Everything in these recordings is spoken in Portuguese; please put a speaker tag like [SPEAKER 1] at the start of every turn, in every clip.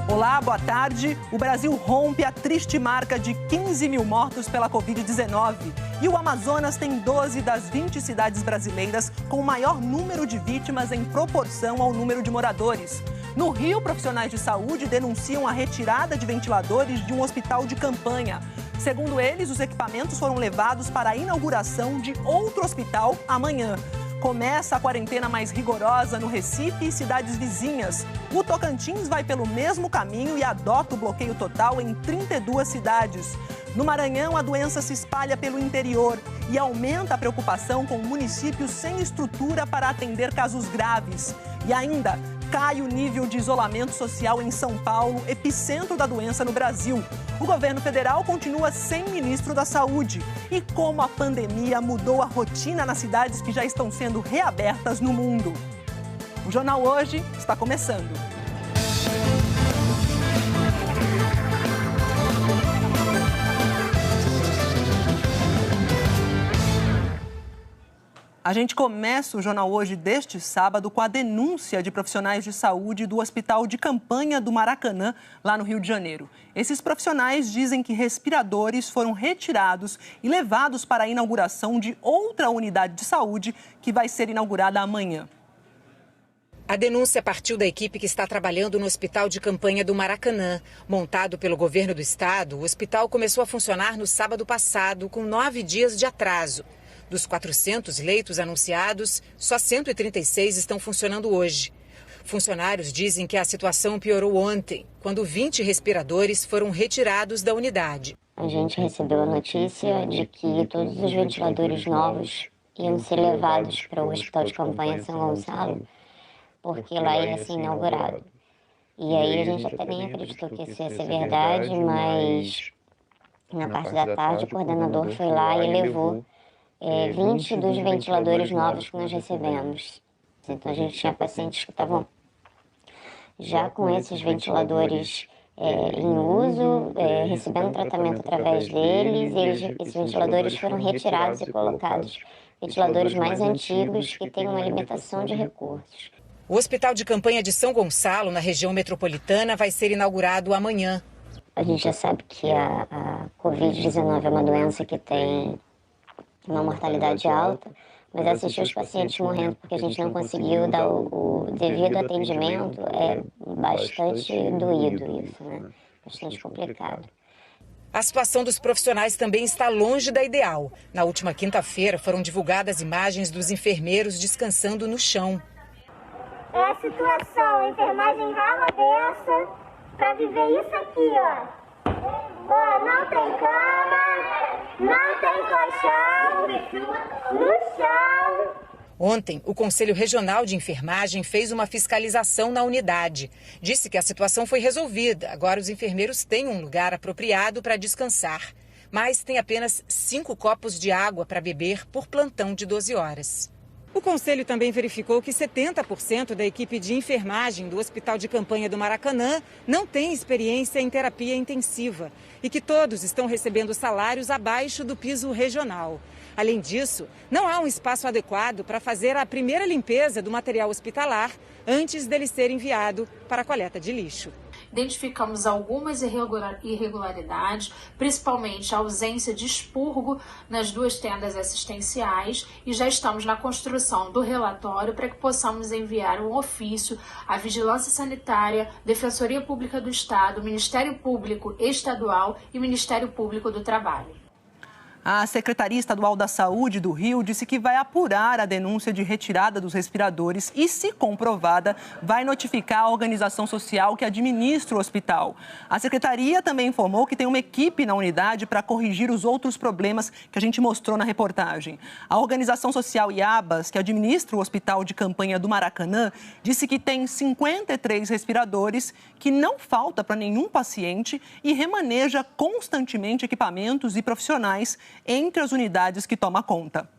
[SPEAKER 1] Olá, boa tarde. O Brasil rompe a triste marca de 15 mil mortos pela Covid-19. E o Amazonas tem 12 das 20 cidades brasileiras com o maior número de vítimas em proporção ao número de moradores. No Rio, profissionais de saúde denunciam a retirada de ventiladores de um hospital de campanha. Segundo eles, os equipamentos foram levados para a inauguração de outro hospital amanhã. Começa a quarentena mais rigorosa no Recife e cidades vizinhas. O Tocantins vai pelo mesmo caminho e adota o bloqueio total em 32 cidades. No Maranhão, a doença se espalha pelo interior e aumenta a preocupação com municípios sem estrutura para atender casos graves. E ainda, cai o nível de isolamento social em São Paulo, epicentro da doença no Brasil. O governo federal continua sem ministro da Saúde. E como a pandemia mudou a rotina nas cidades que já estão sendo reabertas no mundo. O Jornal Hoje está começando. A gente começa o Jornal Hoje deste sábado com a denúncia de profissionais de saúde do Hospital de Campanha do Maracanã, lá no Rio de Janeiro. Esses profissionais dizem que respiradores foram retirados e levados para a inauguração de outra unidade de saúde que vai ser inaugurada amanhã.
[SPEAKER 2] A denúncia partiu da equipe que está trabalhando no Hospital de Campanha do Maracanã. Montado pelo governo do estado, o hospital começou a funcionar no sábado passado, com 9 dias de atraso. Dos 400 leitos anunciados, só 136 estão funcionando hoje. Funcionários dizem que a situação piorou ontem, quando 20 respiradores foram retirados da unidade.
[SPEAKER 3] A gente recebeu a notícia de que todos os ventiladores novos iam ser levados para o Hospital de Campanha São Gonçalo, porque lá ia ser inaugurado. E aí a gente até nem acreditou que isso ia ser verdade, mas na parte da tarde o coordenador foi lá e levou 20 dos ventiladores novos que nós recebemos. Então a gente tinha pacientes que estavam já com esses ventiladores em uso, recebendo tratamento através deles, e esses ventiladores foram retirados e colocados ventiladores mais antigos que têm uma limitação de recursos.
[SPEAKER 2] O Hospital de Campanha de São Gonçalo, na região metropolitana, vai ser inaugurado amanhã.
[SPEAKER 3] A gente já sabe que a Covid-19 é uma doença que tem uma mortalidade alta, mas assistir os pacientes morrendo porque a gente não conseguiu dar o devido atendimento é bastante doído isso, né? Bastante complicado.
[SPEAKER 2] A situação dos profissionais também está longe da ideal. Na última quinta-feira foram divulgadas imagens dos enfermeiros descansando no chão.
[SPEAKER 4] É a situação, a enfermagem rala dessa para viver isso aqui, ó. Ó, não tem cama, não tem colchão, no chão.
[SPEAKER 2] Ontem, o Conselho Regional de Enfermagem fez uma fiscalização na unidade. Disse que a situação foi resolvida. Agora os enfermeiros têm um lugar apropriado para descansar. Mas tem apenas 5 copos de água para beber por plantão de 12 horas. O Conselho também verificou que 70% da equipe de enfermagem do Hospital de Campanha do Maracanã não tem experiência em terapia intensiva e que todos estão recebendo salários abaixo do piso regional. Além disso, não há um espaço adequado para fazer a primeira limpeza do material hospitalar antes dele ser enviado para a coleta de lixo.
[SPEAKER 5] Identificamos algumas irregularidades, principalmente a ausência de expurgo nas 2 tendas assistenciais, e já estamos na construção do relatório para que possamos enviar um ofício à Vigilância Sanitária, Defensoria Pública do Estado, Ministério Público Estadual e Ministério Público do Trabalho.
[SPEAKER 1] A Secretaria Estadual da Saúde do Rio disse que vai apurar a denúncia de retirada dos respiradores e, se comprovada, vai notificar a organização social que administra o hospital. A Secretaria também informou que tem uma equipe na unidade para corrigir os outros problemas que a gente mostrou na reportagem. A organização social IABAS, que administra o Hospital de Campanha do Maracanã, disse que tem 53 respiradores, que não falta para nenhum paciente e remaneja constantemente equipamentos e profissionais entre as unidades que toma conta.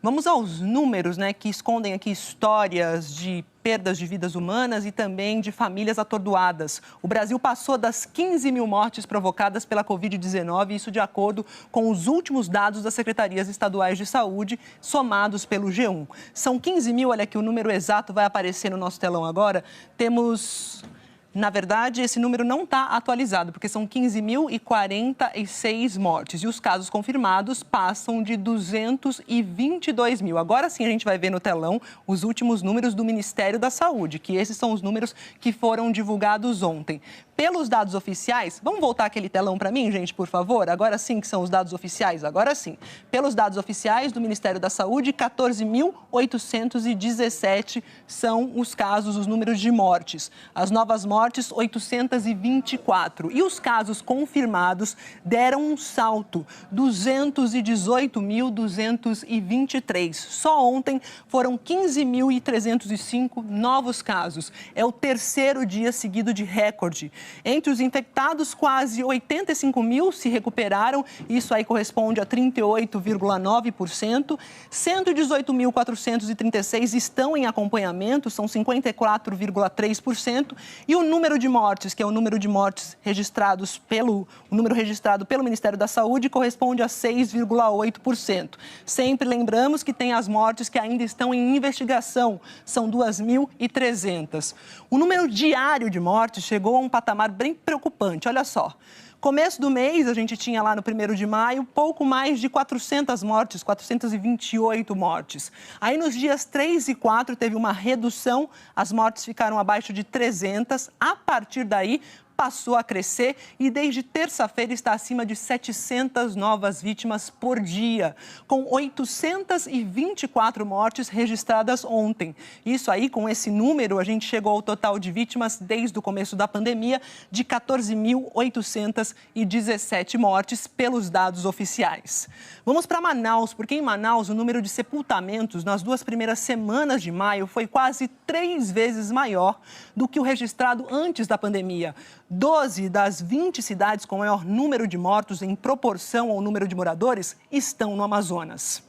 [SPEAKER 1] Vamos aos números, que escondem aqui histórias de perdas de vidas humanas e também de famílias atordoadas. O Brasil passou das 15 mil mortes provocadas pela Covid-19, isso de acordo com os últimos dados das Secretarias Estaduais de Saúde, somados pelo G1. São 15 mil, olha aqui, o número exato vai aparecer no nosso telão agora. Temos Na verdade, esse número não está atualizado, porque são 15.046 mortes. E os casos confirmados passam de 222 mil. Agora sim a gente vai ver no telão os últimos números do Ministério da Saúde, que esses são os números que foram divulgados ontem. Pelos dados oficiais, vamos voltar aquele telão para mim, gente, por favor? Agora sim que são os dados oficiais, agora sim. Pelos dados oficiais do Ministério da Saúde, 14.817 são os casos, os números de mortes. As novas mortes, 824. E os casos confirmados deram um salto, 218.223. Só ontem foram 15.305 novos casos. É o terceiro dia seguido de recorde. Entre os infectados, quase 85 mil se recuperaram, isso aí corresponde a 38,9%. 118.436 estão em acompanhamento, são 54,3%. E o número de mortes, que é o número de mortes registrados o número registrado pelo Ministério da Saúde, corresponde a 6,8%. Sempre lembramos que tem as mortes que ainda estão em investigação, são 2.300. O número diário de mortes chegou a um patamar bem preocupante, olha só. Começo do mês, a gente tinha lá no 1º de maio, pouco mais de 400 mortes, 428 mortes. Aí nos dias 3 e 4 teve uma redução, as mortes ficaram abaixo de 300. A partir daí, passou a crescer e desde terça-feira está acima de 700 novas vítimas por dia, com 824 mortes registradas ontem. Isso aí, com esse número, a gente chegou ao total de vítimas desde o começo da pandemia de 14.817 mortes pelos dados oficiais. Vamos para Manaus, porque em Manaus o número de sepultamentos nas 2 primeiras semanas de maio foi quase 3 vezes maior do que o registrado antes da pandemia. 12 das 20 cidades com maior número de mortos em proporção ao número de moradores estão no Amazonas.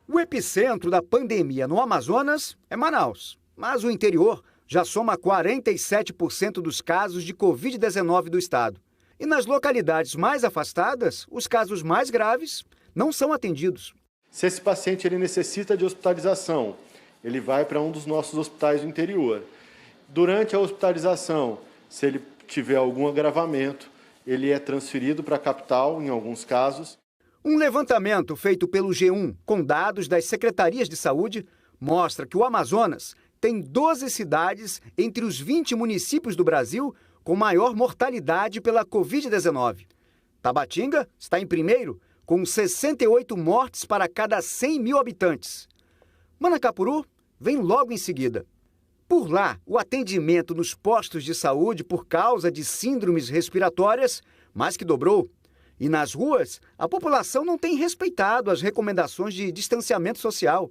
[SPEAKER 6] O epicentro da pandemia no Amazonas é Manaus, mas o interior já soma 47% dos casos de Covid-19 do estado. E nas localidades mais afastadas, os casos mais graves não são atendidos.
[SPEAKER 7] Se esse paciente ele necessita de hospitalização, ele vai para um dos nossos hospitais do interior. Durante a hospitalização, se ele tiver algum agravamento, ele é transferido para a capital, em alguns casos.
[SPEAKER 6] Um levantamento feito pelo G1 com dados das secretarias de saúde mostra que o Amazonas tem 12 cidades entre os 20 municípios do Brasil com maior mortalidade pela Covid-19. Tabatinga está em primeiro, com 68 mortes para cada 100 mil habitantes. Manacapuru vem logo em seguida. Por lá, o atendimento nos postos de saúde por causa de síndromes respiratórias mais que dobrou. E nas ruas, a população não tem respeitado as recomendações de distanciamento social.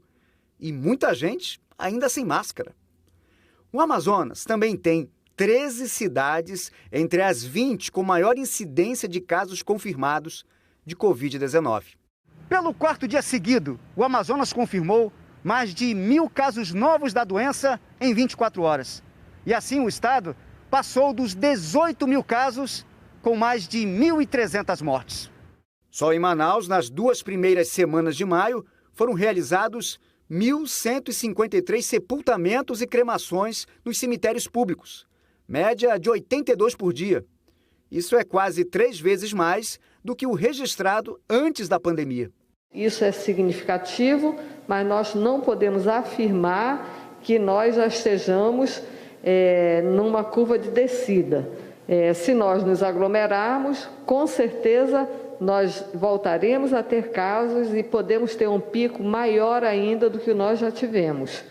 [SPEAKER 6] E muita gente ainda sem máscara. O Amazonas também tem 13 cidades entre as 20 com maior incidência de casos confirmados de Covid-19. Pelo 4º dia seguido, o Amazonas confirmou mais de 1.000 casos novos da doença em 24 horas. E assim o estado passou dos 18 mil casos, com mais de 1.300 mortes. Só em Manaus, nas 2 primeiras semanas de maio, foram realizados 1.153 sepultamentos e cremações nos cemitérios públicos, média de 82 por dia. Isso é quase 3 vezes mais do que o registrado antes da pandemia.
[SPEAKER 8] Isso é significativo, mas nós não podemos afirmar que nós já estejamos numa curva de descida. Se nós nos aglomerarmos, com certeza nós voltaremos a ter casos e podemos ter um pico maior ainda do que nós já tivemos.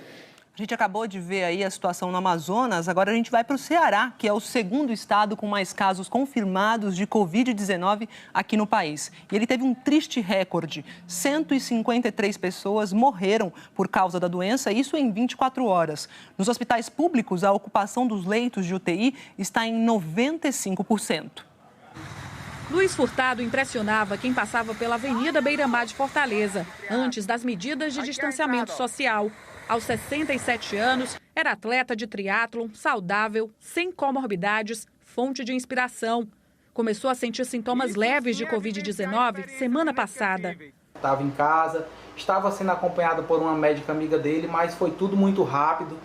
[SPEAKER 1] A gente acabou de ver aí a situação no Amazonas, agora a gente vai para o Ceará, que é o 2º estado com mais casos confirmados de Covid-19 aqui no país. E ele teve um triste recorde, 153 pessoas morreram por causa da doença, isso em 24 horas. Nos hospitais públicos, a ocupação dos leitos de UTI está em 95%.
[SPEAKER 9] Luiz Furtado impressionava quem passava pela Avenida Beira-Mar de Fortaleza, antes das medidas de distanciamento social. Aos 67 anos, era atleta de triatlon, saudável, sem comorbidades, fonte de inspiração. Começou a sentir sintomas leves de Covid-19 semana passada.
[SPEAKER 10] Estava em casa, estava sendo acompanhado por uma médica amiga dele, mas foi tudo muito rápido.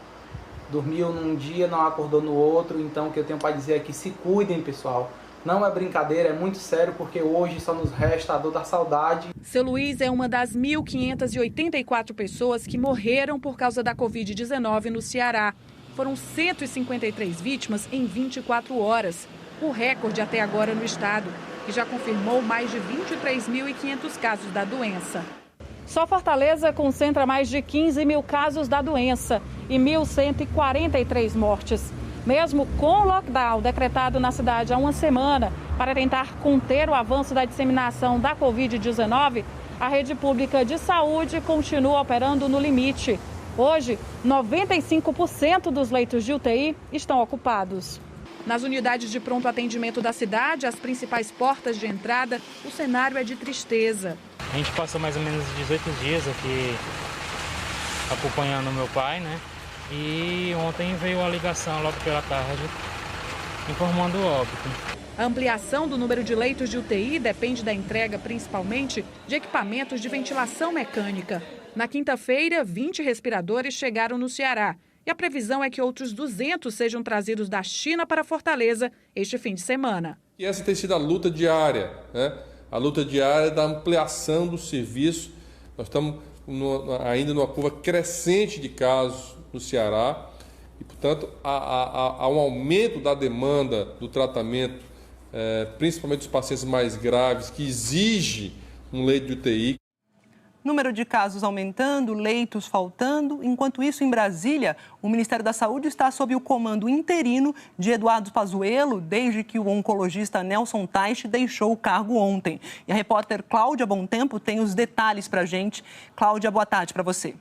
[SPEAKER 10] dormiu num dia, não acordou no outro. Então o que eu tenho para dizer é que se cuidem, pessoal. Não é brincadeira, é muito sério, porque hoje só nos resta a dor da saudade.
[SPEAKER 9] Seu Luiz é uma das 1.584 pessoas que morreram por causa da Covid-19 no Ceará. Foram 153 vítimas em 24 horas, o recorde até agora no estado, que já confirmou mais de 23.500 casos da doença. Só Fortaleza concentra mais de 15 mil casos da doença e 1.143 mortes. Mesmo com o lockdown decretado na cidade há uma semana para tentar conter o avanço da disseminação da Covid-19, a rede pública de saúde continua operando no limite. Hoje, 95% dos leitos de UTI estão ocupados. Nas unidades de pronto atendimento da cidade, as principais portas de entrada, o cenário é de tristeza.
[SPEAKER 11] A gente passou mais ou menos 18 dias aqui acompanhando meu pai, né? E ontem veio a ligação logo pela tarde, informando o óbito.
[SPEAKER 9] A ampliação do número de leitos de UTI depende da entrega, principalmente, de equipamentos de ventilação mecânica. Na quinta-feira, 20 respiradores chegaram no Ceará. E a previsão é que outros 200 sejam trazidos da China para Fortaleza este fim de semana.
[SPEAKER 12] E essa tem sido a luta diária, né? A luta diária da ampliação do serviço. Nós estamos ainda numa curva crescente de casos no Ceará e, portanto, há um aumento da demanda do tratamento, principalmente dos pacientes mais graves, que exige um leito de UTI.
[SPEAKER 1] Número de casos aumentando, leitos faltando. Enquanto isso, em Brasília, o Ministério da Saúde está sob o comando interino de Eduardo Pazuello, desde que o oncologista Nelson Teich deixou o cargo ontem. E a repórter Cláudia Bontempo tem os detalhes para a gente. Cláudia, boa tarde para você.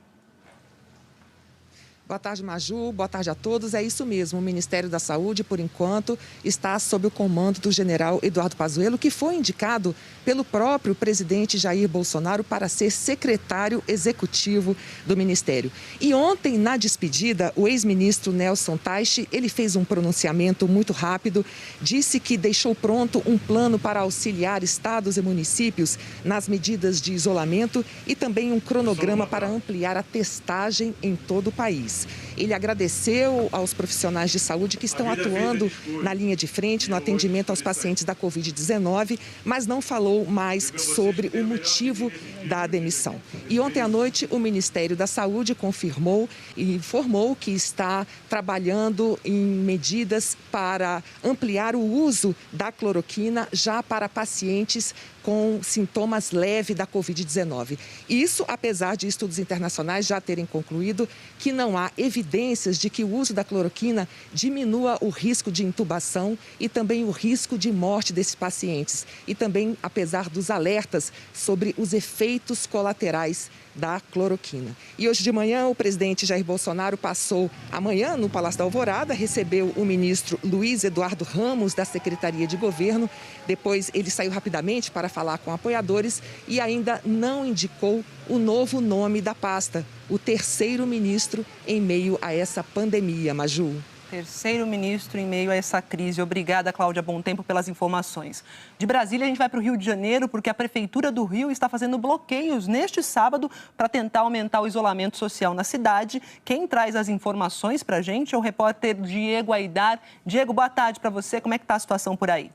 [SPEAKER 13] Boa tarde, Maju. Boa tarde a todos. É isso mesmo. O Ministério da Saúde, por enquanto, está sob o comando do general Eduardo Pazuello, que foi indicado pelo próprio presidente Jair Bolsonaro para ser secretário executivo do Ministério. E ontem, na despedida, o ex-ministro Nelson Teich, ele fez um pronunciamento muito rápido, disse que deixou pronto um plano para auxiliar estados e municípios nas medidas de isolamento e também um cronograma para ampliar a testagem em todo o país. Ele agradeceu aos profissionais de saúde que estão atuando na linha de frente no atendimento aos pacientes da Covid-19, mas não falou mais sobre o motivo da demissão. E ontem à noite, o Ministério da Saúde confirmou e informou que está trabalhando em medidas para ampliar o uso da cloroquina já para pacientes com sintomas leves da Covid-19. Isso, apesar de estudos internacionais já terem concluído que não há evidências de que o uso da cloroquina diminua o risco de intubação e também o risco de morte desses pacientes. E também, apesar dos alertas sobre os efeitos colaterais da cloroquina. E hoje de manhã, o presidente Jair Bolsonaro passou amanhã no Palácio da Alvorada, recebeu o ministro Luiz Eduardo Ramos, da Secretaria de Governo. Depois, ele saiu rapidamente para falar com apoiadores e ainda não indicou o novo nome da pasta, o terceiro ministro em meio a essa pandemia, Maju.
[SPEAKER 1] Terceiro ministro em meio a essa crise. Obrigada, Cláudia Bontempo, pelas informações. De Brasília, a gente vai para o Rio de Janeiro, porque a Prefeitura do Rio está fazendo bloqueios neste sábado para tentar aumentar o isolamento social na cidade. Quem traz as informações para a gente é o repórter Diego Aidar. Diego, boa tarde para você. Como é que está a situação por aí?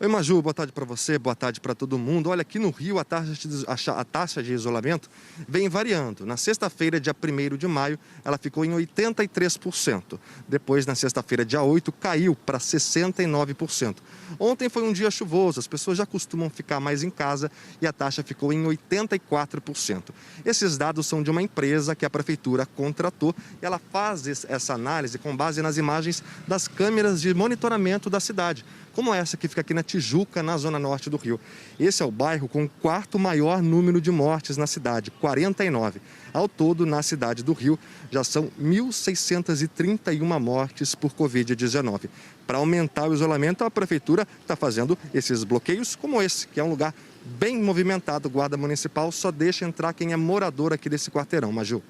[SPEAKER 14] Oi, Maju, boa tarde para você, boa tarde para todo mundo. Olha, aqui no Rio a taxa de isolamento vem variando. Na sexta-feira, dia 1º de maio, ela ficou em 83%. Depois, na sexta-feira, dia 8, caiu para 69%. Ontem foi um dia chuvoso, as pessoas já costumam ficar mais em casa e a taxa ficou em 84%. Esses dados são de uma empresa que a Prefeitura contratou e ela faz essa análise com base nas imagens das câmeras de monitoramento da cidade, como essa que fica aqui na Tijuca, na zona norte do Rio. Esse é o bairro com o quarto maior número de mortes na cidade, 49. Ao todo, na cidade do Rio, já são 1.631 mortes por Covid-19. Para aumentar o isolamento, a Prefeitura está fazendo esses bloqueios como esse, que é um lugar bem movimentado. O Guarda Municipal só deixa entrar quem é morador aqui desse quarteirão, Maju.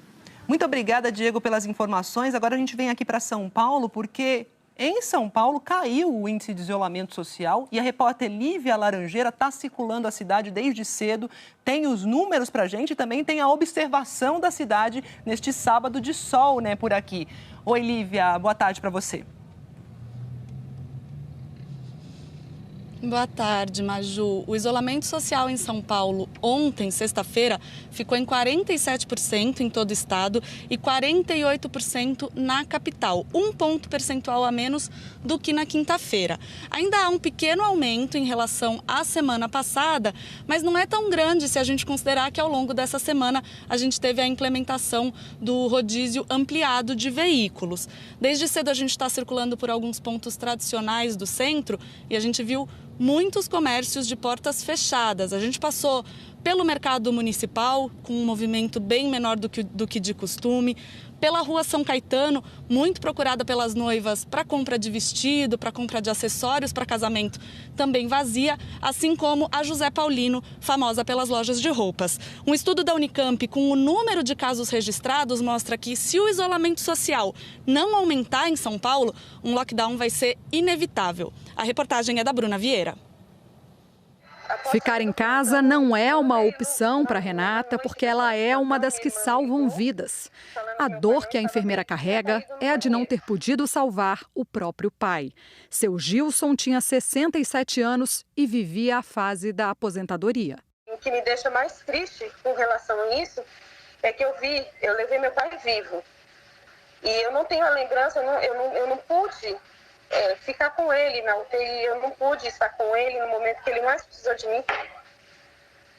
[SPEAKER 1] Muito obrigada, Diego, pelas informações. Agora a gente vem aqui para São Paulo, porque Em São Paulo, caiu o índice de isolamento social e a repórter Lívia Laranjeira está circulando a cidade desde cedo. Tem os números para a gente e também tem a observação da cidade neste sábado de sol, né, por aqui. Oi, Lívia, boa tarde para você.
[SPEAKER 15] Boa tarde, Maju. O isolamento social em São Paulo ontem, sexta-feira, ficou em 47% em todo o estado e 48% na capital, 1 ponto percentual a menos do que na quinta-feira. Ainda há um pequeno aumento em relação à semana passada, mas não é tão grande se a gente considerar que ao longo dessa semana a gente teve a implementação do rodízio ampliado de veículos. Desde cedo a gente está circulando por alguns pontos tradicionais do centro e a gente viu muitos comércios de portas fechadas. A gente passou pelo mercado municipal, com um movimento bem menor do que de costume, pela rua São Caetano, muito procurada pelas noivas para compra de vestido, para compra de acessórios para casamento, também vazia, assim como a José Paulino, famosa pelas lojas de roupas. Um estudo da Unicamp com o número de casos registrados mostra que, se o isolamento social não aumentar em São Paulo, um lockdown vai ser inevitável. A reportagem é da Bruna Vieira.
[SPEAKER 16] Ficar em casa não é uma opção para Renata, porque ela é uma das que salvam vidas. A dor que a enfermeira carrega é a de não ter podido salvar o próprio pai. Seu Gilson tinha 67 anos e vivia a fase da aposentadoria.
[SPEAKER 17] O que me deixa mais triste com relação a isso é que eu levei meu pai vivo. E eu não tenho a lembrança, eu não pude ficar com ele na UTI, eu não pude estar com ele no momento que ele mais precisou de mim,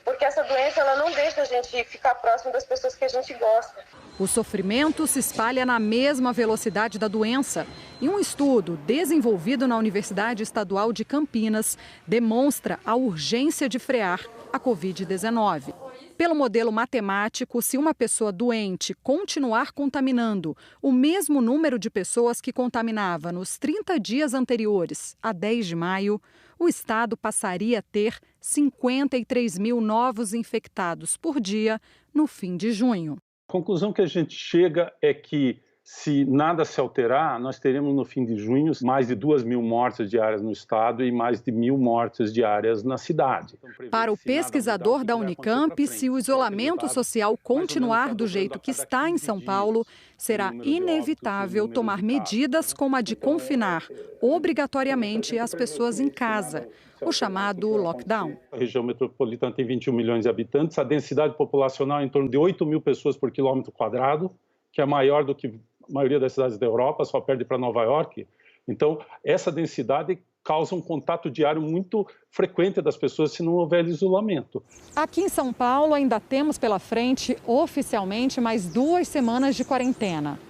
[SPEAKER 17] porque essa doença ela não deixa a gente ficar próximo das pessoas que a gente gosta.
[SPEAKER 16] O sofrimento se espalha na mesma velocidade da doença e um estudo desenvolvido na Universidade Estadual de Campinas demonstra a urgência de frear a Covid-19. Pelo modelo matemático, se uma pessoa doente continuar contaminando o mesmo número de pessoas que contaminava nos 30 dias anteriores a 10 de maio, o estado passaria a ter 53 mil novos infectados por dia no fim de junho.
[SPEAKER 18] A conclusão que a gente chega é que, se nada se alterar, nós teremos no fim de junho mais de 2.000 mortes diárias no estado e mais de 1.000 mortes diárias na cidade.
[SPEAKER 16] Para o pesquisador da Unicamp, se o isolamento social continuar do jeito que está em São Paulo, será inevitável tomar medidas como a de confinar obrigatoriamente as pessoas em casa, o chamado lockdown.
[SPEAKER 18] A região metropolitana tem 21 milhões de habitantes, a densidade populacional é em torno de 8.000 pessoas por quilômetro quadrado, que é maior do que a maioria das cidades da Europa, só perde para Nova York. Então, essa densidade causa um contato diário muito frequente das pessoas se não houver isolamento.
[SPEAKER 16] Aqui em São Paulo ainda temos pela frente, oficialmente, mais 2 semanas de quarentena.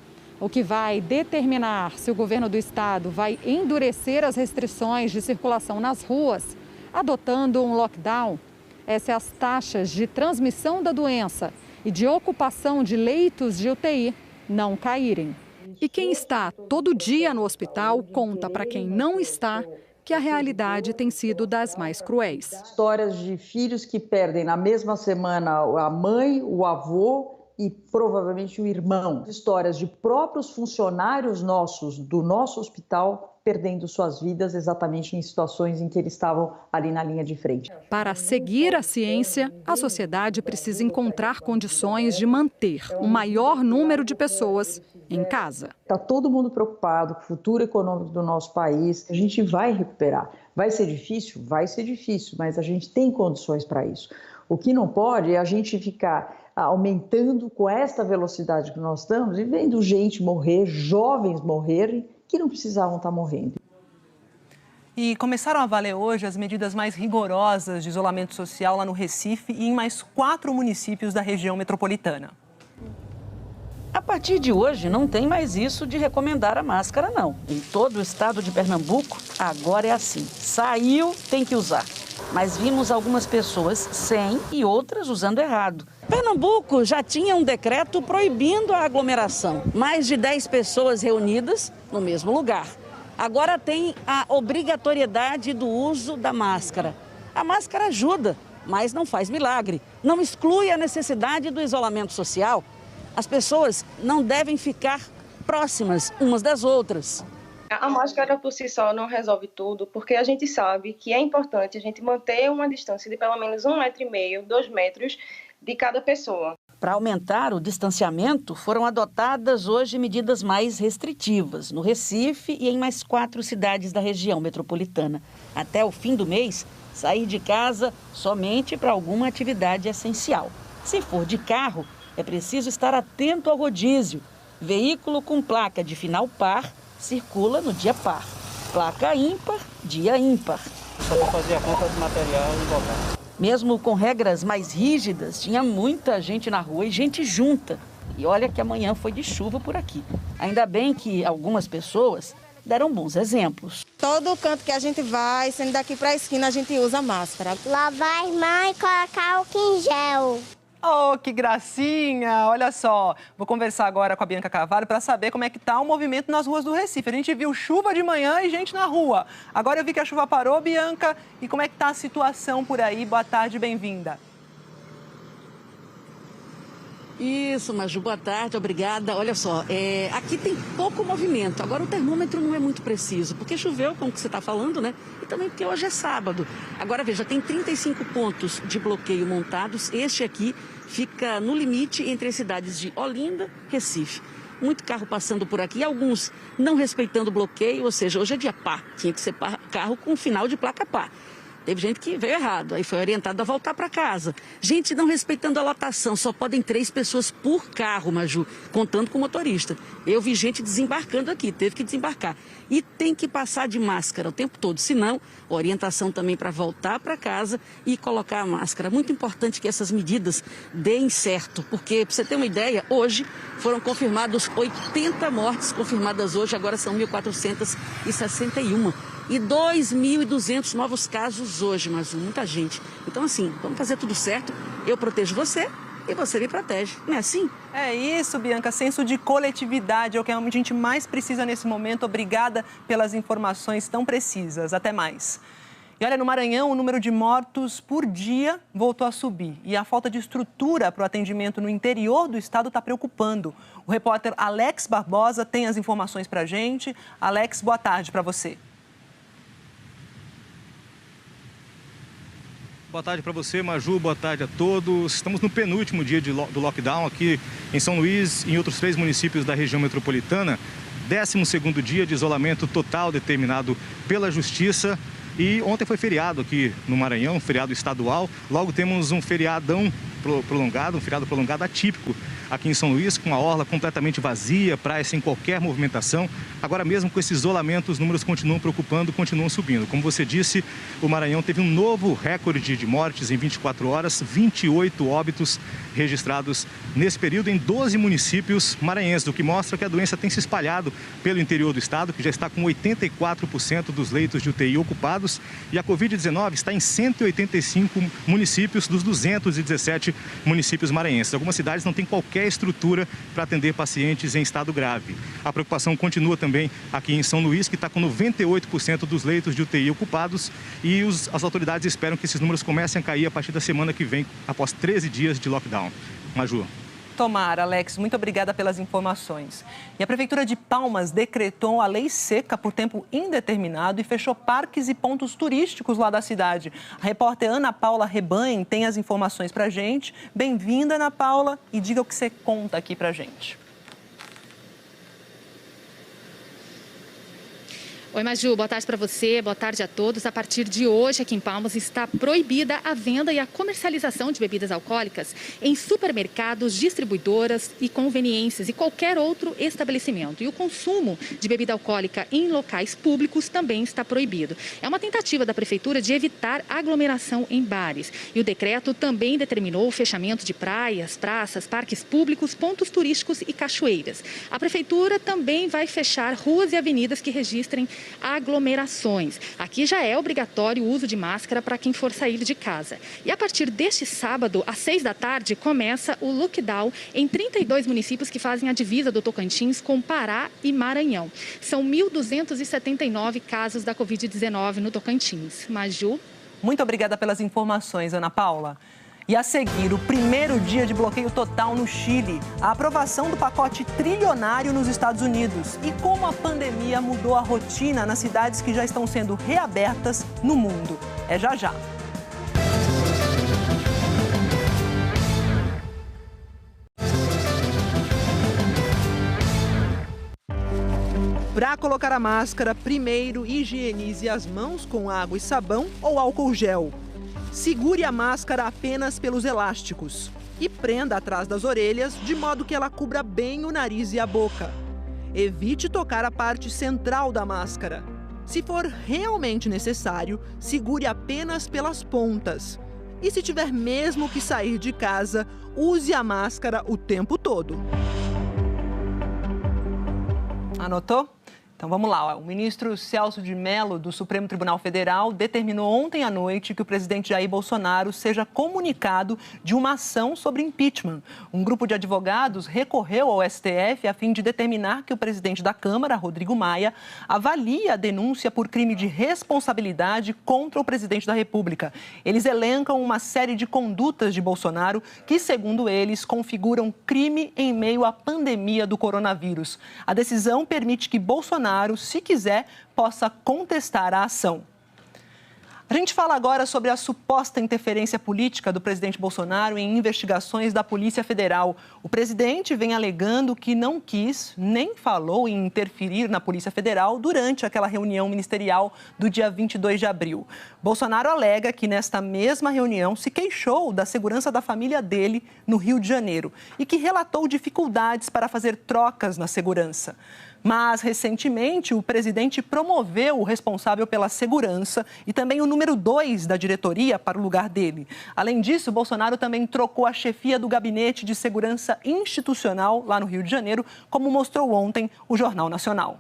[SPEAKER 16] O que vai determinar se o governo do estado vai endurecer as restrições de circulação nas ruas, adotando um lockdown, é se as taxas de transmissão da doença e de ocupação de leitos de UTI não caírem. E quem está todo dia no hospital conta para quem não está que a realidade tem sido das mais cruéis.
[SPEAKER 19] Histórias de filhos que perdem na mesma semana a mãe, o avô e provavelmente o irmão. Histórias de próprios funcionários nossos do nosso hospital perdendo suas vidas exatamente em situações em que eles estavam ali na linha de frente.
[SPEAKER 16] Para seguir a ciência, a sociedade precisa encontrar condições de manter o maior número de pessoas em casa.
[SPEAKER 19] Está todo mundo preocupado com o futuro econômico do nosso país. A gente vai recuperar. Vai ser difícil? Vai ser difícil, mas a gente tem condições para isso. O que não pode é a gente ficar aumentando com esta velocidade que nós estamos e vendo gente morrer, jovens morrerem, que não precisavam estar morrendo.
[SPEAKER 1] E começaram a valer hoje as medidas mais rigorosas de isolamento social lá no Recife e em mais 4 municípios da região metropolitana.
[SPEAKER 20] A partir de hoje, não tem mais isso de recomendar a máscara, não. Em todo o estado de Pernambuco, agora é assim. Saiu, tem que usar. Mas vimos algumas pessoas sem e outras usando errado. Pernambuco já tinha um decreto proibindo a aglomeração. Mais de 10 pessoas reunidas no mesmo lugar. Agora tem a obrigatoriedade do uso da máscara. A máscara ajuda, mas não faz milagre. Não exclui a necessidade do isolamento social. As pessoas não devem ficar próximas umas das outras.
[SPEAKER 21] A máscara por si só não resolve tudo, porque a gente sabe que é importante a gente manter uma distância de pelo menos 1,5 metro, 2 metros de cada pessoa.
[SPEAKER 20] Para aumentar o distanciamento, foram adotadas hoje medidas mais restritivas no Recife e em mais 4 cidades da região metropolitana. Até o fim do mês, sair de casa somente para alguma atividade essencial. Se for de carro, é preciso estar atento ao rodízio. Veículo com placa de final par circula no dia par. Placa ímpar, dia ímpar.
[SPEAKER 22] Só para fazer a compra de material e voltar.
[SPEAKER 20] Mesmo com regras mais rígidas, tinha muita gente na rua e gente junta. E olha que amanhã foi de chuva por aqui. Ainda bem que algumas pessoas deram bons exemplos.
[SPEAKER 23] Todo canto que a gente vai, sendo daqui para a esquina, a gente usa máscara.
[SPEAKER 4] Lavar as mãos e colocar álcool em gel.
[SPEAKER 1] Oh, que gracinha! Olha só, vou conversar agora com a Bianca Carvalho para saber como é que tá o movimento nas ruas do Recife. A gente viu chuva de manhã e gente na rua. Agora eu vi que a chuva parou, Bianca. E como é que tá a situação por aí? Boa tarde, bem-vinda.
[SPEAKER 20] Isso, Maju, boa tarde, obrigada. Olha só, aqui tem pouco movimento. Agora o termômetro não é muito preciso, porque choveu, como que você está falando, né? E também porque hoje é sábado. Agora, veja, tem 35 pontos de bloqueio montados. Este aqui fica no limite entre as cidades de Olinda e Recife. Muito carro passando por aqui, alguns não respeitando o bloqueio, ou seja, hoje é dia par. Tinha que ser carro com final de placa par. Teve gente que veio errado, aí foi orientado a voltar para casa. Gente não respeitando a lotação, só podem 3 pessoas por carro, Maju, contando com o motorista. Eu vi gente desembarcando aqui, teve que desembarcar. E tem que passar de máscara o tempo todo, senão, orientação também para voltar para casa e colocar a máscara. Muito importante que essas medidas deem certo, porque, para você ter uma ideia, hoje foram confirmados 80 mortes confirmadas hoje, agora são 1.461. E 2.200 novos casos hoje, mas muita gente. Então, assim, vamos fazer tudo certo. Eu protejo você e você me protege. Não é assim?
[SPEAKER 1] É isso, Bianca. Senso de coletividade é o que a gente mais precisa nesse momento. Obrigada pelas informações tão precisas. Até mais. E olha, no Maranhão, o número de mortos por dia voltou a subir. E a falta de estrutura para o atendimento no interior do estado está preocupando. O repórter Alex Barbosa tem as informações para a gente. Alex, boa tarde para você.
[SPEAKER 24] Boa tarde para você, Maju. Boa tarde a todos. Estamos no penúltimo dia do lockdown aqui em São Luís e em outros 3 municípios da região metropolitana. 12º dia de isolamento total determinado pela Justiça. E ontem foi feriado aqui no Maranhão, feriado estadual. Logo temos um feriadão prolongado, um feriado prolongado atípico aqui em São Luís, com a orla completamente vazia, praia sem qualquer movimentação. Agora mesmo com esse isolamento, os números continuam preocupando, continuam subindo. Como você disse, o Maranhão teve um novo recorde de mortes em 24 horas, 28 óbitos registrados nesse período em 12 municípios maranhenses, o que mostra que a doença tem se espalhado pelo interior do estado, que já está com 84% dos leitos de UTI ocupados, e a Covid-19 está em 185 municípios dos 217 municípios maranhenses. Algumas cidades não têm qualquer estrutura para atender pacientes em estado grave. A preocupação continua também aqui em São Luís, que está com 98% dos leitos de UTI ocupados, e as autoridades esperam que esses números comecem a cair a partir da semana que vem, após 13 dias de lockdown. Maju.
[SPEAKER 1] Tomara, Alex, muito obrigada pelas informações. E a Prefeitura de Palmas decretou a lei seca por tempo indeterminado e fechou parques e pontos turísticos lá da cidade. A repórter Ana Paula Rebanhem tem as informações pra gente. Bem-vinda, Ana Paula, e diga o que você conta aqui pra gente.
[SPEAKER 25] Oi, Maju, boa tarde para você, boa tarde a todos. A partir de hoje, aqui em Palmas, está proibida a venda e a comercialização de bebidas alcoólicas em supermercados, distribuidoras e conveniências e qualquer outro estabelecimento. E o consumo de bebida alcoólica em locais públicos também está proibido. É uma tentativa da Prefeitura de evitar aglomeração em bares. E o decreto também determinou o fechamento de praias, praças, parques públicos, pontos turísticos e cachoeiras. A Prefeitura também vai fechar ruas e avenidas que registrem aglomerações. Aqui já é obrigatório o uso de máscara para quem for sair de casa. E a partir deste sábado, às 6 da tarde, começa o lockdown em 32 municípios que fazem a divisa do Tocantins com Pará e Maranhão. São 1.279 casos da Covid-19 no Tocantins. Maju?
[SPEAKER 1] Muito obrigada pelas informações, Ana Paula. E a seguir, o primeiro dia de bloqueio total no Chile, a aprovação do pacote trilionário nos Estados Unidos e como a pandemia mudou a rotina nas cidades que já estão sendo reabertas no mundo. É já já. Para colocar a máscara, primeiro higienize as mãos com água e sabão ou álcool gel. Segure a máscara apenas pelos elásticos e prenda atrás das orelhas de modo que ela cubra bem o nariz e a boca. Evite tocar a parte central da máscara. Se for realmente necessário, segure apenas pelas pontas. E se tiver mesmo que sair de casa, use a máscara o tempo todo. Anotou? Então vamos lá. O ministro Celso de Mello, do Supremo Tribunal Federal, determinou ontem à noite que o presidente Jair Bolsonaro seja comunicado de uma ação sobre impeachment. Um grupo de advogados recorreu ao STF a fim de determinar que o presidente da Câmara, Rodrigo Maia, avalie a denúncia por crime de responsabilidade contra o presidente da República. Eles elencam uma série de condutas de Bolsonaro que, segundo eles, configuram crime em meio à pandemia do coronavírus. A decisão permite que Bolsonaro, se quiser, possa contestar a ação. A gente fala agora sobre a suposta interferência política do presidente Bolsonaro em investigações da Polícia Federal. O presidente vem alegando que não quis, nem falou em interferir na Polícia Federal durante aquela reunião ministerial do dia 22 de abril. Bolsonaro alega que nesta mesma reunião se queixou da segurança da família dele no Rio de Janeiro e que relatou dificuldades para fazer trocas na segurança. Mas, recentemente, o presidente promoveu o responsável pela segurança e também o número 2 da diretoria para o lugar dele. Além disso, Bolsonaro também trocou a chefia do Gabinete de Segurança Institucional lá no Rio de Janeiro, como mostrou ontem o Jornal Nacional.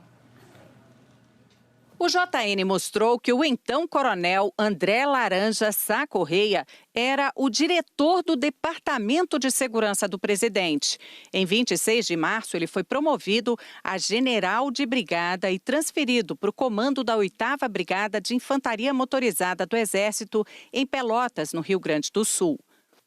[SPEAKER 2] O JN mostrou que o então coronel André Laranja Sá Correia era o diretor do Departamento de Segurança do presidente. Em 26 de março, ele foi promovido a general de brigada e transferido para o comando da 8ª Brigada de Infantaria Motorizada do Exército em Pelotas, no Rio Grande do Sul.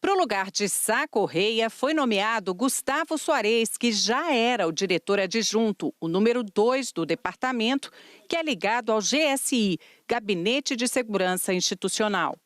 [SPEAKER 2] Para o lugar de Sá Correia, foi nomeado Gustavo Soares, que já era o diretor adjunto, o número 2 do departamento, que é ligado ao GSI, Gabinete de Segurança Institucional.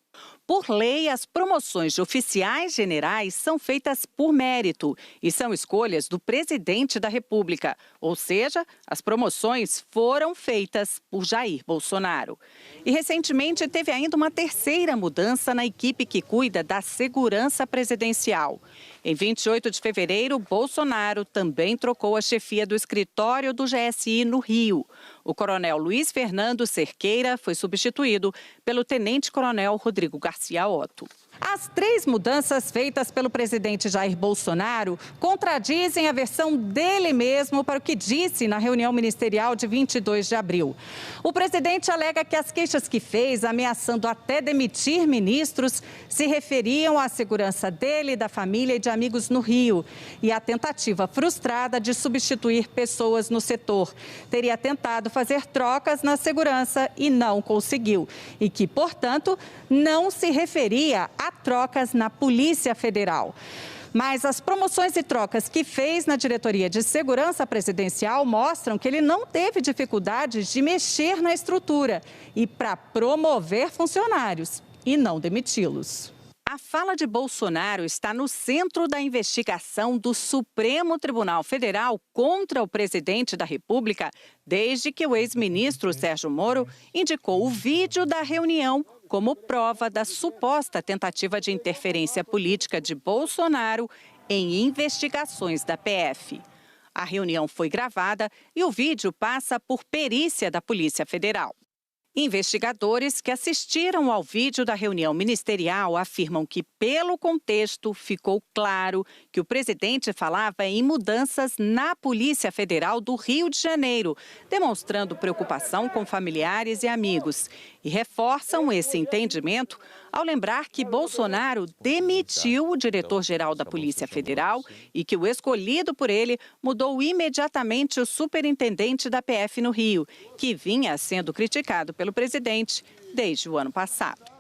[SPEAKER 2] Por lei, as promoções de oficiais generais são feitas por mérito e são escolhas do presidente da República, ou seja, as promoções foram feitas por Jair Bolsonaro. E recentemente teve ainda uma terceira mudança na equipe que cuida da segurança presidencial. Em 28 de fevereiro, Bolsonaro também trocou a chefia do escritório do GSI no Rio. O coronel Luiz Fernando Cerqueira foi substituído pelo tenente-coronel Rodrigo Garcia Otto. As 3 mudanças feitas pelo presidente Jair Bolsonaro contradizem a versão dele mesmo para o que disse na reunião ministerial de 22 de abril. O presidente alega que as queixas que fez, ameaçando até demitir ministros, se referiam à segurança dele, da família e de amigos no Rio e à tentativa frustrada de substituir pessoas no setor. Teria tentado fazer trocas na segurança e não conseguiu. E que, portanto, não se referia a trocas na Polícia Federal. Mas as promoções e trocas que fez na diretoria de segurança presidencial mostram que ele não teve dificuldades de mexer na estrutura e para promover funcionários e não demiti-los. A fala de Bolsonaro está no centro da investigação do Supremo Tribunal Federal contra o presidente da República, desde que o ex-ministro Sérgio Moro indicou o vídeo da reunião como prova da suposta tentativa de interferência política de Bolsonaro em investigações da PF. A reunião foi gravada e o vídeo passa por perícia da Polícia Federal. Investigadores que assistiram ao vídeo da reunião ministerial afirmam que, pelo contexto, ficou claro que o presidente falava em mudanças na Polícia Federal do Rio de Janeiro, demonstrando preocupação com familiares e amigos. E reforçam esse entendimento ao lembrar que Bolsonaro demitiu o diretor-geral da Polícia Federal e que o escolhido por ele mudou imediatamente o superintendente da PF no Rio, que vinha sendo criticado pelo presidente desde o ano passado.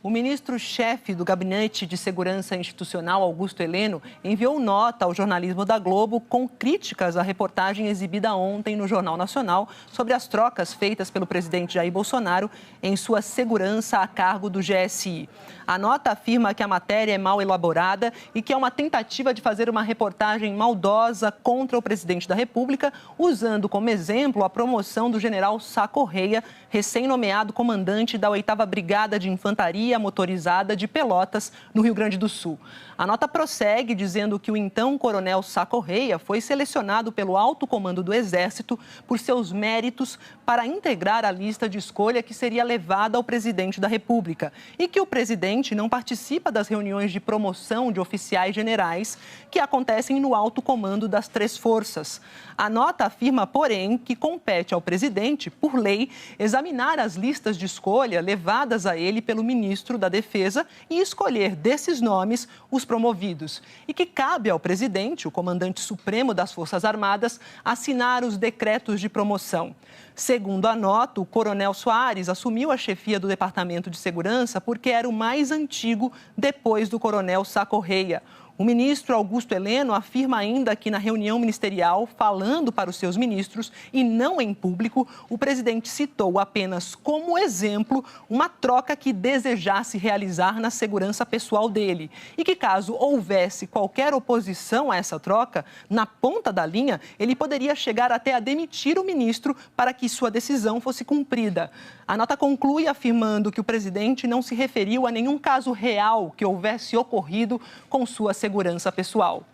[SPEAKER 1] O ministro-chefe do Gabinete de Segurança Institucional, Augusto Heleno, enviou nota ao jornalismo da Globo com críticas à reportagem exibida ontem no Jornal Nacional sobre as trocas feitas pelo presidente Jair Bolsonaro em sua segurança a cargo do GSI. A nota afirma que a matéria é mal elaborada e que é uma tentativa de fazer uma reportagem maldosa contra o presidente da República, usando como exemplo a promoção do general Sá Correia, recém-nomeado comandante da 8ª Brigada de Infantaria Motorizada de Pelotas, no Rio Grande do Sul. A nota prossegue dizendo que o então coronel Sá Correia foi selecionado pelo alto comando do Exército por seus méritos para integrar a lista de escolha que seria levada ao presidente da República e que o presidente não participa das reuniões de promoção de oficiais generais que acontecem no alto comando das 3 forças. A nota afirma, porém, que compete ao presidente, por lei, examinar as listas de escolha levadas a ele pelo ministro da Defesa e escolher desses nomes os promovidos. E que cabe ao presidente, o comandante supremo das Forças Armadas, assinar os decretos de promoção. Segundo a nota, o coronel Soares assumiu a chefia do Departamento de Segurança porque era o mais antigo depois do coronel Sá Correia. O ministro Augusto Heleno afirma ainda que na reunião ministerial, falando para os seus ministros e não em público, o presidente citou apenas como exemplo uma troca que desejasse realizar na segurança pessoal dele e que, caso houvesse qualquer oposição a essa troca, na ponta da linha, ele poderia chegar até a demitir o ministro para que sua decisão fosse cumprida. A nota conclui afirmando que o presidente não se referiu a nenhum caso real que houvesse ocorrido com sua segurança pessoal.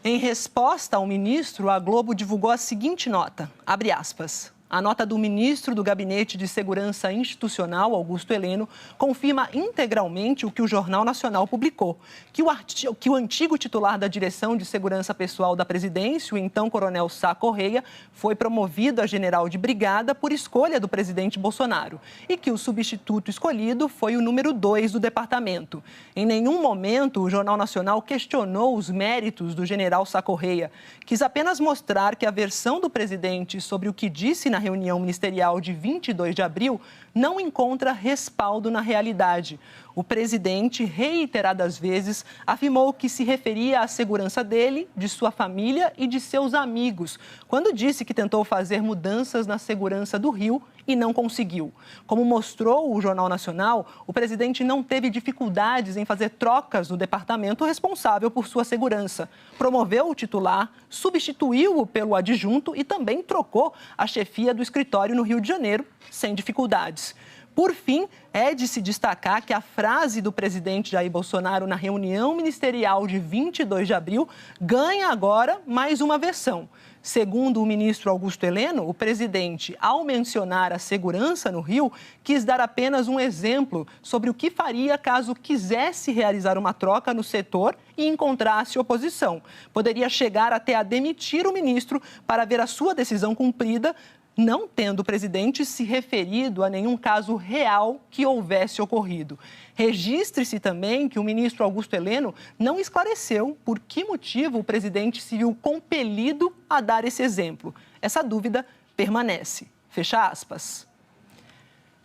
[SPEAKER 1] Em resposta ao ministro, a Globo divulgou a seguinte nota, abre aspas. A nota do ministro do Gabinete de Segurança Institucional, Augusto Heleno, confirma integralmente o que o Jornal Nacional publicou, que o antigo titular da Direção de Segurança Pessoal da Presidência, o então coronel Sá Correia, foi promovido a general de brigada por escolha do presidente Bolsonaro e que o substituto escolhido foi o número 2 do departamento. Em nenhum momento o Jornal Nacional questionou os méritos do general Sá Correia. Quis apenas mostrar que a versão do presidente sobre o que disse na reunião ministerial de 22 de abril não encontra respaldo na realidade. O presidente, reiteradas vezes, afirmou que se referia à segurança dele, de sua família e de seus amigos, quando disse que tentou fazer mudanças na segurança do Rio e não conseguiu. Como mostrou o Jornal Nacional, o presidente não teve dificuldades em fazer trocas no departamento responsável por sua segurança. Promoveu o titular, substituiu-o pelo adjunto e também trocou a chefia do escritório no Rio de Janeiro, sem dificuldades. Por fim, é de se destacar que a frase do presidente Jair Bolsonaro na reunião ministerial de 22 de abril ganha agora mais uma versão. Segundo o ministro Augusto Heleno, o presidente, ao mencionar a segurança no Rio, quis dar apenas um exemplo sobre o que faria caso quisesse realizar uma troca no setor e encontrasse oposição. Poderia chegar até a demitir o ministro para ver a sua decisão cumprida, não tendo o presidente se referido a nenhum caso real que houvesse ocorrido. Registre-se também que o ministro Augusto Heleno não esclareceu por que motivo o presidente se viu compelido a dar esse exemplo. Essa dúvida permanece. Fecha aspas.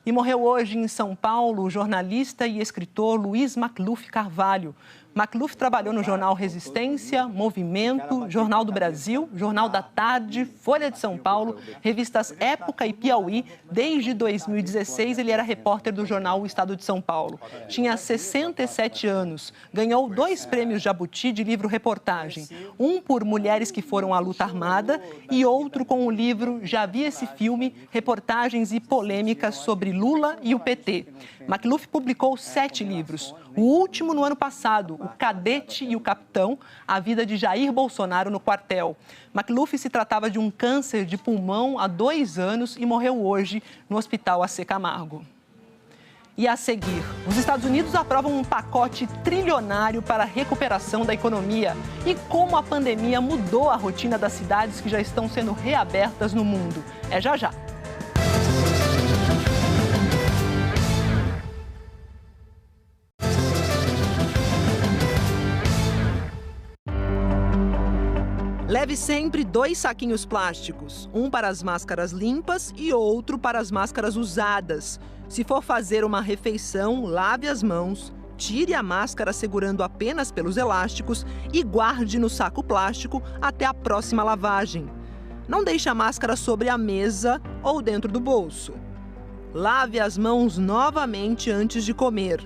[SPEAKER 1] E morreu hoje em São Paulo o jornalista e escritor Luiz Macluf Carvalho. Macluf trabalhou no jornal Resistência, Movimento, Jornal do Brasil, Jornal da Tarde, Folha de São Paulo, revistas Época e Piauí. Desde 2016, ele era repórter do jornal O Estado de São Paulo. Tinha 67 anos. Ganhou 2 prêmios Jabuti de livro-reportagem. Um por Mulheres que Foram à Luta Armada e outro com o livro Já Vi Esse Filme, Reportagens e Polêmicas sobre Lula e o PT. Macluf publicou 7 livros. O último no ano passado, O Cadete e o Capitão, a vida de Jair Bolsonaro no quartel. Macluf se tratava de um câncer de pulmão há 2 anos e morreu hoje no Hospital AC Camargo. E a seguir, os Estados Unidos aprovam um pacote trilionário para a recuperação da economia e como a pandemia mudou a rotina das cidades que já estão sendo reabertas no mundo. É já já. Leve sempre 2 saquinhos plásticos, um para as máscaras limpas e outro para as máscaras usadas. Se for fazer uma refeição, lave as mãos, tire a máscara segurando apenas pelos elásticos e guarde no saco plástico até a próxima lavagem. Não deixe a máscara sobre a mesa ou dentro do bolso. Lave as mãos novamente antes de comer.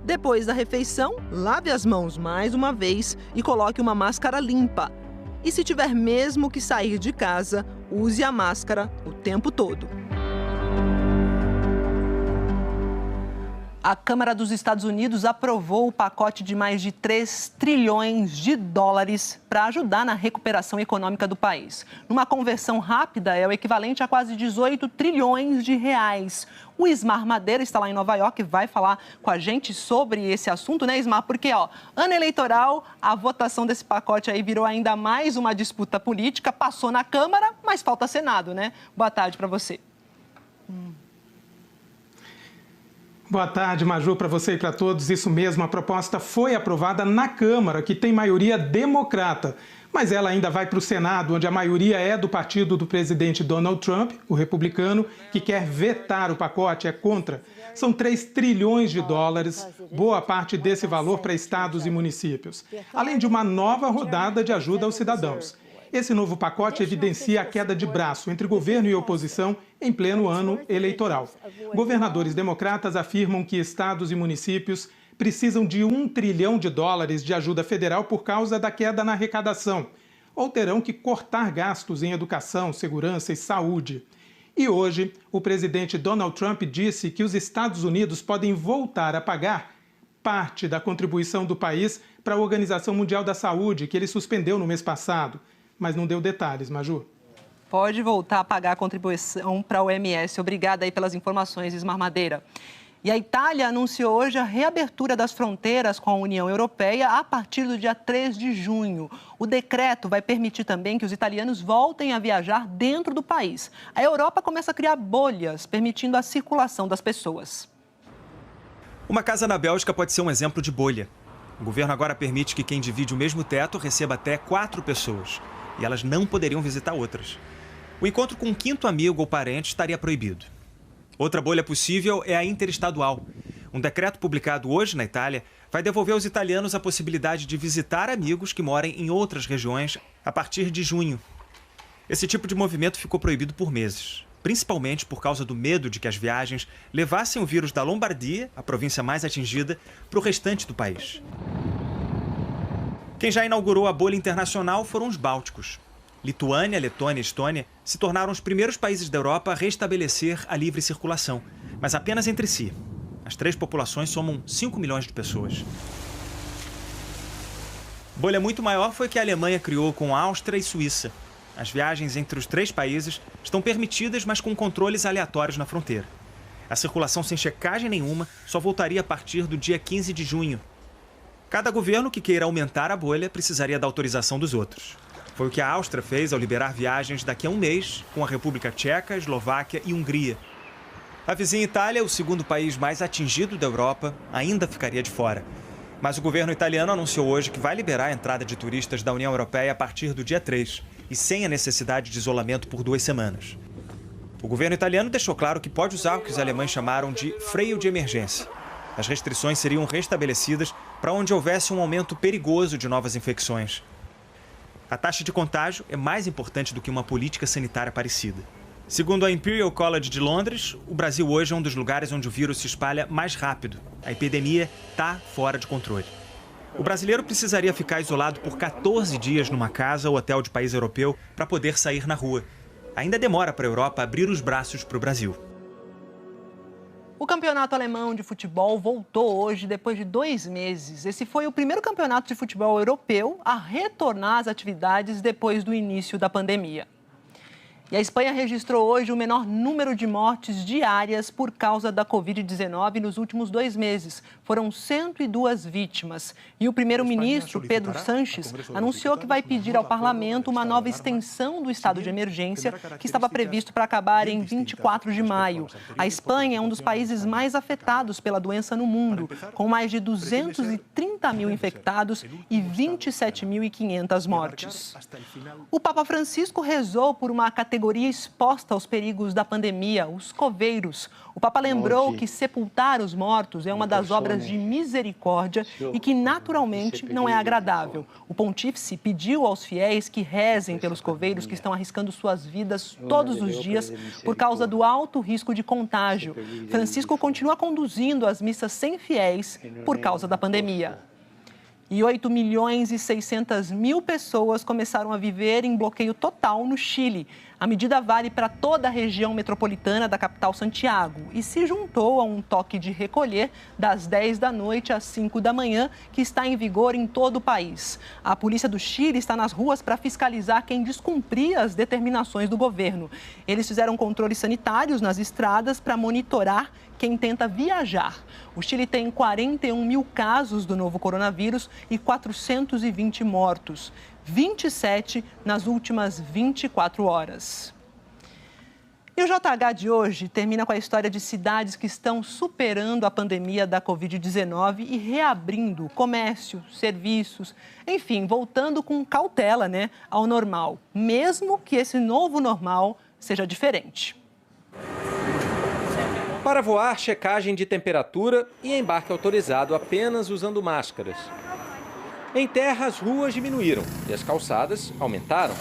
[SPEAKER 1] Depois da refeição, lave as mãos mais uma vez e coloque uma máscara limpa. E se tiver mesmo que sair de casa, use a máscara o tempo todo. A Câmara dos Estados Unidos aprovou o pacote de mais de 3 trilhões de dólares para ajudar na recuperação econômica do país. Numa conversão rápida, é o equivalente a quase 18 trilhões de reais. O Ismar Madeira está lá em Nova York e vai falar com a gente sobre esse assunto, né, Ismar? Porque, ano eleitoral, a votação desse pacote aí virou ainda mais uma disputa política, passou na Câmara, mas falta Senado, né? Boa tarde para você.
[SPEAKER 3] Boa tarde, Maju, para você e para todos. Isso mesmo, a proposta foi aprovada na Câmara, que tem maioria democrata. Mas ela ainda vai para o Senado, onde a maioria é do partido do presidente Donald Trump, o republicano, que quer vetar o pacote, é contra. São 3 trilhões de dólares, boa parte desse valor para estados e municípios. Além de uma nova rodada de ajuda aos cidadãos. Esse novo pacote evidencia a queda de braço entre governo e oposição em pleno ano eleitoral. Governadores democratas afirmam que estados e municípios precisam de $1 trilhão de ajuda federal por causa da queda na arrecadação, ou terão que cortar gastos em educação, segurança e saúde. E hoje, o presidente Donald Trump disse que os Estados Unidos podem voltar a pagar parte da contribuição do país para a Organização Mundial da Saúde, que ele suspendeu no mês passado. Mas não deu detalhes, Maju.
[SPEAKER 1] Pode voltar a pagar a contribuição para a OMS. Obrigada aí pelas informações, Ismar Madeira. E a Itália anunciou hoje a reabertura das fronteiras com a União Europeia a partir do dia 3 de junho. O decreto vai permitir também que os italianos voltem a viajar dentro do país. A Europa começa a criar bolhas, permitindo a circulação das pessoas.
[SPEAKER 5] Uma casa na Bélgica pode ser um exemplo de bolha. O governo agora permite que quem divide o mesmo teto receba até 4 pessoas. E elas não poderiam visitar outras. O encontro com um 5º amigo ou parente estaria proibido. Outra bolha possível é a interestadual. Um decreto publicado hoje na Itália vai devolver aos italianos a possibilidade de visitar amigos que morem em outras regiões a partir de junho. Esse tipo de movimento ficou proibido por meses, principalmente por causa do medo de que as viagens levassem o vírus da Lombardia, a província mais atingida, para o restante do país. Quem já inaugurou a bolha internacional foram os bálticos. Lituânia, Letônia e Estônia se tornaram os primeiros países da Europa a restabelecer a livre circulação, mas apenas entre si. As 3 populações somam 5 milhões de pessoas. Bolha muito maior foi que a Alemanha criou com a Áustria e Suíça. As viagens entre os 3 países estão permitidas, mas com controles aleatórios na fronteira. A circulação sem checagem nenhuma só voltaria a partir do dia 15 de junho. Cada governo que queira aumentar a bolha precisaria da autorização dos outros. Foi o que a Áustria fez ao liberar viagens daqui a um mês com a República Tcheca, Eslováquia e Hungria. A vizinha Itália, o 2º país mais atingido da Europa, ainda ficaria de fora. Mas o governo italiano anunciou hoje que vai liberar a entrada de turistas da União Europeia a partir do dia 3 e sem a necessidade de isolamento por 2 semanas. O governo italiano deixou claro que pode usar o que os alemães chamaram de freio de emergência. As restrições seriam restabelecidas para onde houvesse um aumento perigoso de novas infecções. A taxa de contágio é mais importante do que uma política sanitária parecida. Segundo a Imperial College de Londres, o Brasil hoje é um dos lugares onde o vírus se espalha mais rápido. A epidemia está fora de controle. O brasileiro precisaria ficar isolado por 14 dias numa casa ou hotel de país europeu para poder sair na rua. Ainda demora para a Europa abrir os braços para o Brasil.
[SPEAKER 1] O campeonato alemão de futebol voltou hoje depois de 2 meses. Esse foi o primeiro campeonato de futebol europeu a retornar às atividades depois do início da pandemia. E a Espanha registrou hoje o menor número de mortes diárias por causa da Covid-19 nos últimos 2 meses. Foram 102 vítimas. E o primeiro-ministro, Pedro Sánchez, anunciou que vai pedir ao parlamento uma nova extensão do estado de emergência, que estava previsto para acabar em 24 de maio. A Espanha é um dos países mais afetados pela doença no mundo, com mais de 230 mil infectados e 27.500 mortes. O Papa Francisco rezou por uma categoria exposta aos perigos da pandemia, os coveiros. O Papa lembrou que sepultar os mortos é uma das obras de misericórdia e que, naturalmente, não é agradável. O pontífice pediu aos fiéis que rezem pelos coveiros que estão arriscando suas vidas todos os dias por causa do alto risco de contágio. Francisco continua conduzindo as missas sem fiéis por causa da pandemia. E 8.600.000 pessoas começaram a viver em bloqueio total no Chile. A medida vale para toda a região metropolitana da capital Santiago e se juntou a um toque de recolher das 10 da noite às 5 da manhã, que está em vigor em todo o país. A polícia do Chile está nas ruas para fiscalizar quem descumpria as determinações do governo. Eles fizeram controles sanitários nas estradas para monitorar quem tenta viajar. O Chile tem 41 mil casos do novo coronavírus e 420 mortos. 27 nas últimas 24 horas. E o JH de hoje termina com a história de cidades que estão superando a pandemia da Covid-19 e reabrindo comércio, serviços, enfim, voltando com cautela, ao normal, mesmo que esse novo normal seja diferente.
[SPEAKER 6] Para voar, checagem de temperatura e embarque autorizado apenas usando máscaras. Em terra, as ruas diminuíram e as calçadas aumentaram.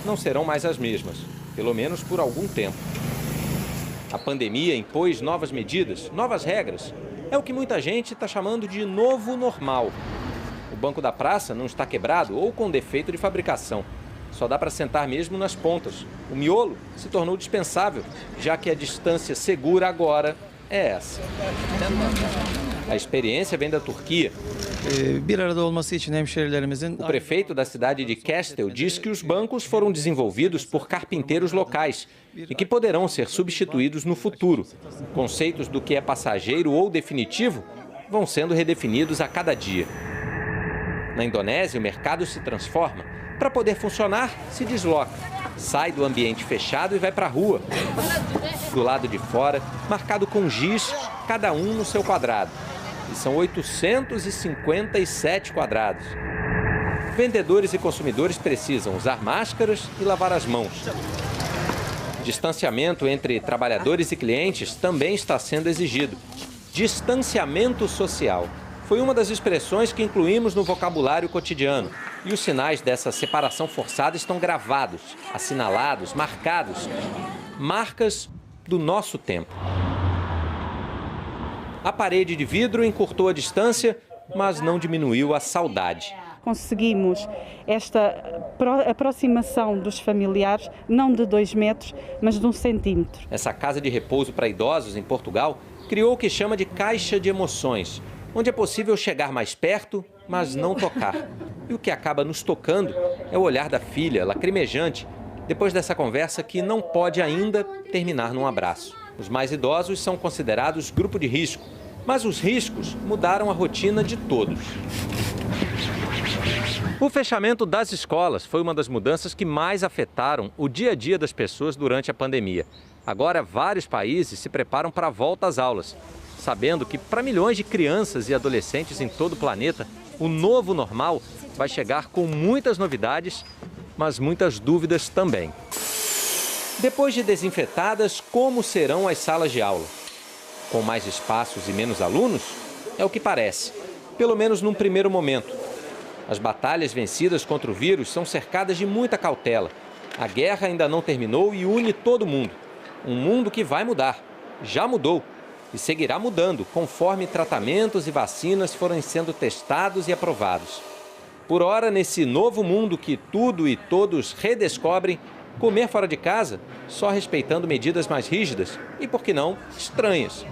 [SPEAKER 6] Não serão mais as mesmas, pelo menos por algum tempo. A pandemia impôs novas medidas, novas regras. É o que muita gente está chamando de novo normal. O banco da praça não está quebrado ou com defeito de fabricação. Só dá para sentar mesmo nas pontas. O miolo se tornou dispensável, já que a distância segura agora é essa. A experiência vem da Turquia. O prefeito da cidade de Kestel diz que os bancos foram desenvolvidos por carpinteiros locais e que poderão ser substituídos no futuro. Conceitos do que é passageiro ou definitivo vão sendo redefinidos a cada dia. Na Indonésia, o mercado se transforma. Para poder funcionar, se desloca. Sai do ambiente fechado e vai para a rua. Do lado de fora, marcado com giz, cada um no seu quadrado. E são 857 quadrados. Vendedores e consumidores precisam usar máscaras e lavar as mãos. Distanciamento entre trabalhadores e clientes também está sendo exigido. Distanciamento social foi uma das expressões que incluímos no vocabulário cotidiano. E os sinais dessa separação forçada estão gravados, assinalados, marcados. Marcas do nosso tempo. A parede de vidro encurtou a distância, mas não diminuiu a saudade.
[SPEAKER 7] Conseguimos esta aproximação dos familiares, não de 2 metros, mas de 1 centímetro.
[SPEAKER 6] Essa casa de repouso para idosos em Portugal criou o que chama de caixa de emoções, onde é possível chegar mais perto, mas não tocar. E o que acaba nos tocando é o olhar da filha, lacrimejante, depois dessa conversa que não pode ainda terminar num abraço. Os mais idosos são considerados grupo de risco, mas os riscos mudaram a rotina de todos. O fechamento das escolas foi uma das mudanças que mais afetaram o dia a dia das pessoas durante a pandemia. Agora, vários países se preparam para a volta às aulas, sabendo que para milhões de crianças e adolescentes em todo o planeta, o novo normal vai chegar com muitas novidades, mas muitas dúvidas também. Depois de desinfetadas, como serão as salas de aula? Com mais espaços e menos alunos? É o que parece, pelo menos num primeiro momento. As batalhas vencidas contra o vírus são cercadas de muita cautela. A guerra ainda não terminou e une todo mundo. Um mundo que vai mudar. Já mudou. E seguirá mudando conforme tratamentos e vacinas forem sendo testados e aprovados. Por ora, nesse novo mundo que tudo e todos redescobrem, comer fora de casa, só respeitando medidas mais rígidas e, por que não, estranhas.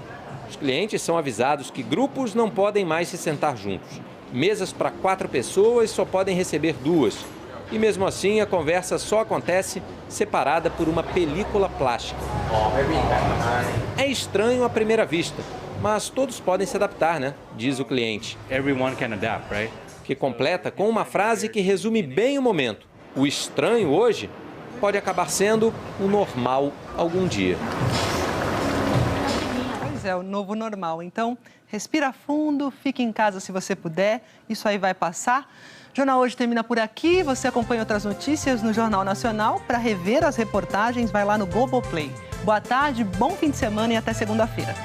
[SPEAKER 6] Os clientes são avisados que grupos não podem mais se sentar juntos. Mesas para 4 pessoas só podem receber 2. E mesmo assim, a conversa só acontece separada por uma película plástica. É estranho à primeira vista, mas todos podem se adaptar, né? Diz o cliente.
[SPEAKER 22] Everyone can adapt, right?
[SPEAKER 6] Que completa com uma frase que resume bem o momento. O estranho hoje pode acabar sendo o normal algum dia.
[SPEAKER 1] Pois é, o novo normal. Então, respira fundo, fique em casa se você puder, isso aí vai passar. O Jornal Hoje termina por aqui. Você acompanha outras notícias no Jornal Nacional. Para rever as reportagens, vai lá no Globoplay. Boa tarde, bom fim de semana e até segunda-feira.